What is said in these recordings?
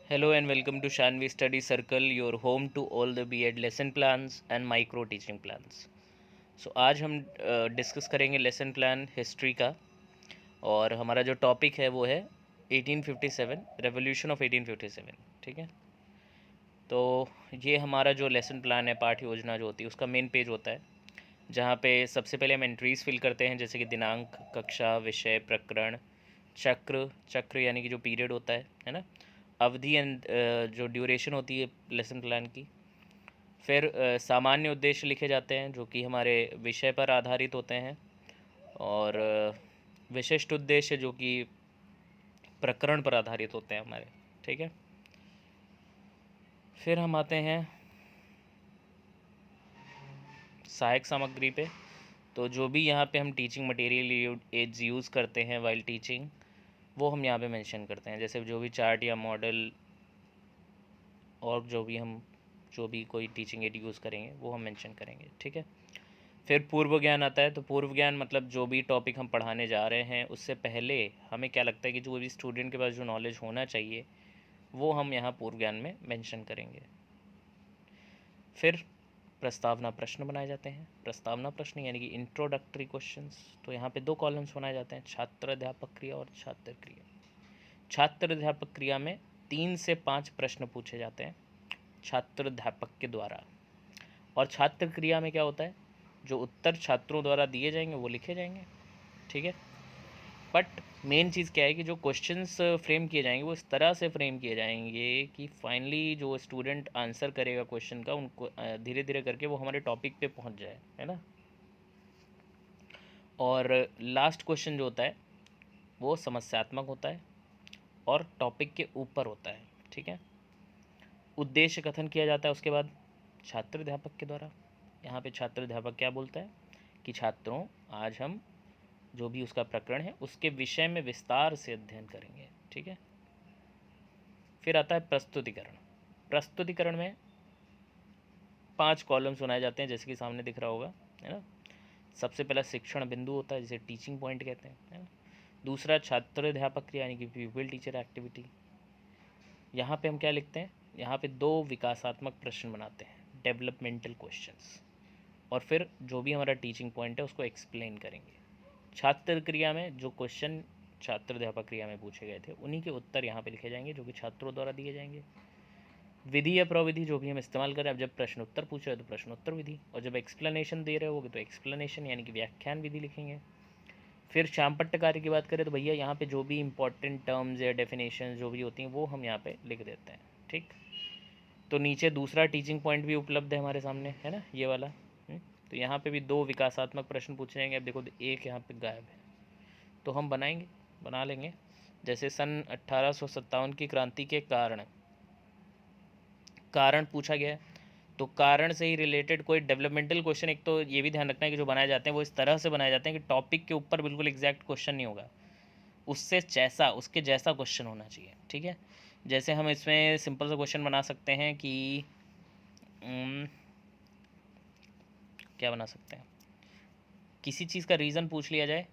Hello and welcome to Shanvi Study Circle, your home to all the B.Ed lesson plans and micro teaching plans. So आज हम discuss करेंगे lesson plan history का। और हमारा जो topic है वो है 1857 रेवोल्यूशन ऑफ 1857। ठीक है, तो ये हमारा जो लेसन प्लान है, पाठ योजना जो होती है, उसका मेन पेज होता है, जहाँ पे सबसे पहले हम एंट्रीज फिल करते हैं, जैसे कि दिनांक, कक्षा, विषय, प्रकरण, चक्र। चक्र यानी कि जो पीरियड होता है ना, अवधि एंड जो ड्यूरेशन होती है लेसन प्लान की। फिर सामान्य उद्देश्य लिखे जाते हैं जो कि हमारे विषय पर आधारित होते हैं, और विशिष्ट उद्देश्य जो कि प्रकरण पर आधारित होते हैं हमारे। ठीक है, फिर हम आते हैं सहायक सामग्री पे। तो जो भी यहाँ पे हम टीचिंग मटेरियल एड्स यूज़ करते हैं वाइल टीचिंग, वो हम यहाँ पे मेंशन करते हैं, जैसे जो भी चार्ट या मॉडल और जो भी कोई टीचिंग एड यूज़ करेंगे वो हम मेंशन करेंगे। ठीक है, फिर पूर्व ज्ञान आता है। तो पूर्व ज्ञान मतलब जो भी टॉपिक हम पढ़ाने जा रहे हैं उससे पहले हमें क्या लगता है कि जो भी स्टूडेंट के पास जो नॉलेज होना चाहिए वो हम यहाँ पूर्व ज्ञान में मेंशन करेंगे। फिर प्रस्तावना प्रश्न बनाए जाते हैं। प्रस्तावना प्रश्न यानी कि इंट्रोडक्टरी क्वेश्चंस। तो यहाँ पे दो कॉलम्स बनाए जाते हैं, छात्र अध्यापक क्रिया और छात्र क्रिया। छात्र अध्यापक क्रिया में 3 से 5 प्रश्न पूछे जाते हैं छात्र अध्यापक के द्वारा। और छात्र क्रिया में क्या होता है, जो उत्तर छात्रों द्वारा दिए जाएंगे वो लिखे जाएंगे। ठीक है, बट मेन चीज़ क्या है कि जो क्वेश्चंस फ्रेम किए जाएंगे वो इस तरह से फ्रेम किए जाएंगे कि फाइनली जो स्टूडेंट आंसर करेगा क्वेश्चन का, उनको धीरे धीरे करके वो हमारे टॉपिक पे पहुंच जाए, है ना। और लास्ट क्वेश्चन जो होता है वो समस्यात्मक होता है और टॉपिक के ऊपर होता है। ठीक है, उद्देश्य कथन किया जाता है उसके बाद छात्र अध्यापक के द्वारा। यहाँ पे छात्र अध्यापक क्या बोलता है कि छात्रों, आज हम जो भी उसका प्रकरण है उसके विषय में विस्तार से अध्ययन करेंगे। ठीक है, फिर आता है प्रस्तुतिकरण। प्रस्तुतिकरण में 5 कॉलम्स बनाए जाते हैं, जैसे कि सामने दिख रहा होगा, है ना। सबसे पहला शिक्षण बिंदु होता है, जिसे टीचिंग पॉइंट कहते हैं, है ना। दूसरा छात्र अध्यापक क्रिया यानी कि प्यूपिल टीचर एक्टिविटी। यहाँ पे हम क्या लिखते हैं, यहाँ पे 2 विकासात्मक प्रश्न बनाते हैं, डेवलपमेंटल क्वेश्चंस। और फिर जो भी हमारा टीचिंग पॉइंट है उसको एक्सप्लेन करेंगे। छात्र क्रिया में जो क्वेश्चन छात्र अध्यापक क्रिया में पूछे गए थे उन्हीं के उत्तर यहाँ पे लिखे जाएंगे, जो कि छात्रों द्वारा दिए जाएंगे। विधि या प्रविधि जो भी हम इस्तेमाल करें, अब जब प्रश्न उत्तर पूछ रहे हैं तो प्रश्नोत्तर विधि, और जब एक्सप्लेनेशन दे रहे होगे तो एक्सप्लेनेशन यानी कि व्याख्यान विधि लिखेंगे। फिर श्यामपट्ट कार्य की बात करें तो भैया यहाँ पे जो भी इंपॉर्टेंट टर्म्स या डेफिनेशन जो भी होती हैं वो हम यहाँ पे लिख देते हैं। ठीक, तो नीचे दूसरा टीचिंग पॉइंट भी उपलब्ध है हमारे सामने, है ना, ये वाला। तो यहाँ पे भी 2 विकासात्मक प्रश्न पूछे जाएंगे। अब देखो एक यहाँ पे गायब है, तो हम बना लेंगे। जैसे सन 1857 की क्रांति के कारण पूछा गया है, तो कारण से ही रिलेटेड कोई डेवलपमेंटल क्वेश्चन, एक तो ये भी ध्यान रखना है कि जो बनाए जाते हैं वो इस तरह से बनाए जाते हैं कि टॉपिक के ऊपर बिल्कुल एग्जैक्ट क्वेश्चन नहीं होगा, उसके जैसा क्वेश्चन होना चाहिए। ठीक है, जैसे हम इसमें सिंपल सा क्वेश्चन बना सकते हैं कि क्या बना सकते हैं, किसी चीज़ का रीज़न पूछ लिया जाए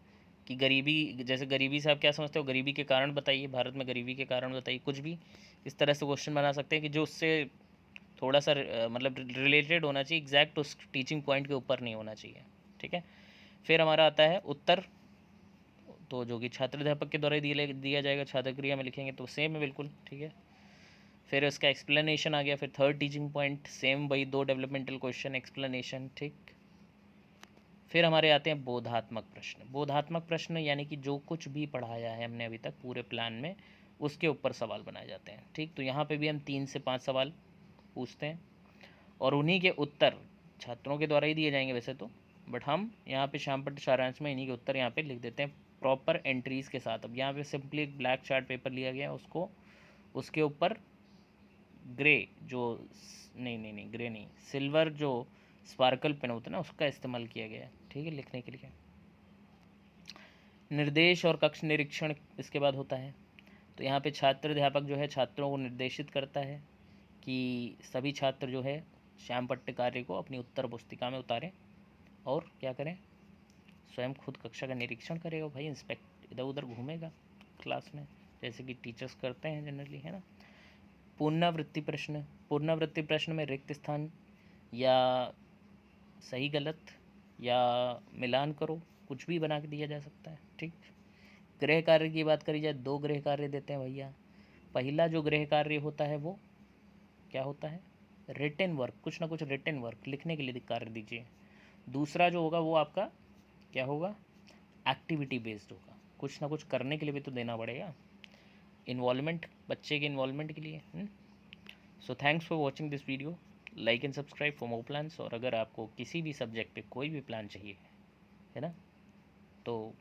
कि गरीबी, जैसे गरीबी से आप क्या समझते हो, गरीबी के कारण बताइए, भारत में गरीबी के कारण बताइए, कुछ भी इस तरह से क्वेश्चन बना सकते हैं कि जो उससे थोड़ा सा मतलब रिलेटेड होना चाहिए, एग्जैक्ट उस टीचिंग पॉइंट के ऊपर नहीं होना चाहिए। ठीक है, फिर हमारा आता है उत्तर, तो जो कि छात्र अध्यापक के द्वारा दिया जाएगा, छात्र क्रिया में लिखेंगे तो सेम है बिल्कुल। ठीक है, फिर उसका एक्सप्लेनेशन आ गया। फिर थर्ड टीचिंग पॉइंट सेम, वही 2 डेवलपमेंटल क्वेश्चन, एक्सप्लेनेशन। ठीक, फिर हमारे आते हैं बोधात्मक प्रश्न। बोधात्मक प्रश्न यानी कि जो कुछ भी पढ़ाया है हमने अभी तक पूरे प्लान में, उसके ऊपर सवाल बनाए जाते हैं। ठीक, तो यहाँ पे भी हम 3 से 5 सवाल पूछते हैं और उन्हीं के उत्तर छात्रों के द्वारा ही दिए जाएंगे वैसे तो, बट हम यहाँ पे श्यामपट्ट सारांश में इन्हीं के उत्तर यहाँ पे लिख देते हैं प्रॉपर एंट्रीज़ के साथ। अब यहाँ पे सिंपली एक ब्लैक चार्ट पेपर लिया गया, उसको उसके ऊपर ग्रे जो नहीं ग्रे नहीं, सिल्वर जो स्पार्कल पेन होता है ना, उसका इस्तेमाल किया गया है। ठीक है, लिखने के लिए। निर्देश और कक्ष निरीक्षण इसके बाद होता है। तो यहाँ पे छात्र अध्यापक जो है छात्रों को निर्देशित करता है कि सभी छात्र जो है श्यामपट्ट कार्य को अपनी उत्तर पुस्तिका में उतारें और क्या करें, स्वयं खुद कक्षा का निरीक्षण करेगा। भाई इंस्पेक्ट इधर उधर घूमेगा क्लास में, जैसे कि टीचर्स करते हैं जनरली, है ना। पुनरावृत्ति प्रश्न, पुनरावृत्ति प्रश्न में रिक्त स्थान या सही गलत या मिलान करो, कुछ भी बना के दिया जा सकता है। ठीक, गृह कार्य की बात करी जाए, 2 गृह कार्य देते हैं भैया। पहला जो गृह कार्य होता है वो क्या होता है, रिटन वर्क, कुछ ना कुछ रिटन वर्क लिखने के लिए कार्य दीजिए। दूसरा जो होगा वो आपका क्या होगा, एक्टिविटी बेस्ड होगा, कुछ ना कुछ करने के लिए भी तो देना पड़ेगा, इन्वॉल्वमेंट, बच्चे के इन्वॉल्वमेंट के लिए। So thanks for watching this video, like and subscribe for more plans. और अगर आपको किसी भी सब्जेक्ट पे कोई भी प्लान चाहिए है ना, तो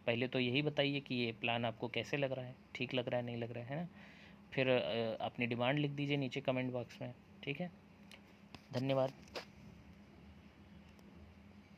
पहले तो यही बताइए कि ये प्लान आपको कैसे लग रहा है, ठीक लग रहा है, नहीं लग रहा है ना। फिर अपनी डिमांड लिख दीजिए नीचे कमेंट बॉक्स में। ठीक है, धन्यवाद।